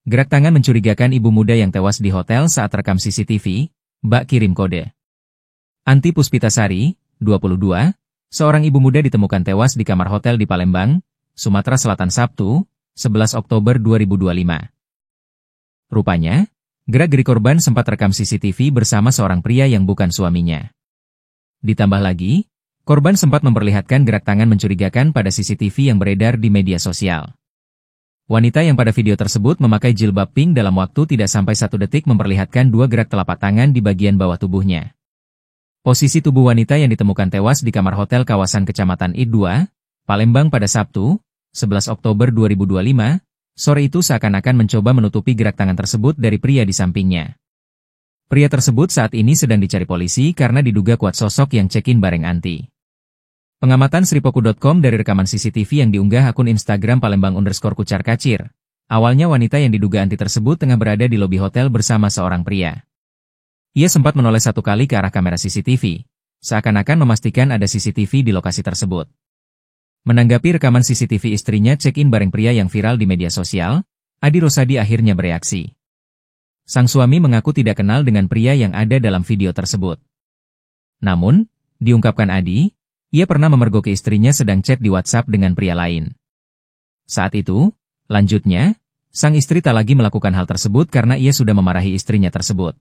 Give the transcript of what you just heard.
Gerak tangan mencurigakan ibu muda yang tewas di hotel saat rekam CCTV, Mbak kirim kode. Anti Puspitasari, 22, seorang ibu muda ditemukan tewas di kamar hotel di Palembang, Sumatera Selatan Sabtu, 11 Oktober 2025. Rupanya, gerak-gerik korban sempat rekam CCTV bersama seorang pria yang bukan suaminya. Ditambah lagi, korban sempat memperlihatkan gerak tangan mencurigakan pada CCTV yang beredar di media sosial. Wanita yang pada video tersebut memakai jilbab pink dalam waktu tidak sampai 1 detik memperlihatkan 2 gerak telapak tangan di bagian bawah tubuhnya. Posisi tubuh wanita yang ditemukan tewas di kamar hotel kawasan Kecamatan I2, Palembang pada Sabtu, 11 Oktober 2025, sore itu seakan-akan mencoba menutupi gerak tangan tersebut dari pria di sampingnya. Pria tersebut saat ini sedang dicari polisi karena diduga kuat sosok yang check-in bareng anti. Pengamatan sripoku.com dari rekaman CCTV yang diunggah akun Instagram Palembang_kucar-kacir. Awalnya wanita yang diduga anti tersebut tengah berada di lobi hotel bersama seorang pria. Ia sempat menoleh 1 kali ke arah kamera CCTV, seakan-akan memastikan ada CCTV di lokasi tersebut. Menanggapi rekaman CCTV istrinya check-in bareng pria yang viral di media sosial, Adi Rosadi akhirnya bereaksi. Sang suami mengaku tidak kenal dengan pria yang ada dalam video tersebut. Namun, diungkapkan Adi, ia pernah memergoki istrinya sedang chat di WhatsApp dengan pria lain. Saat itu, lanjutnya, sang istri tak lagi melakukan hal tersebut karena ia sudah memarahi istrinya tersebut.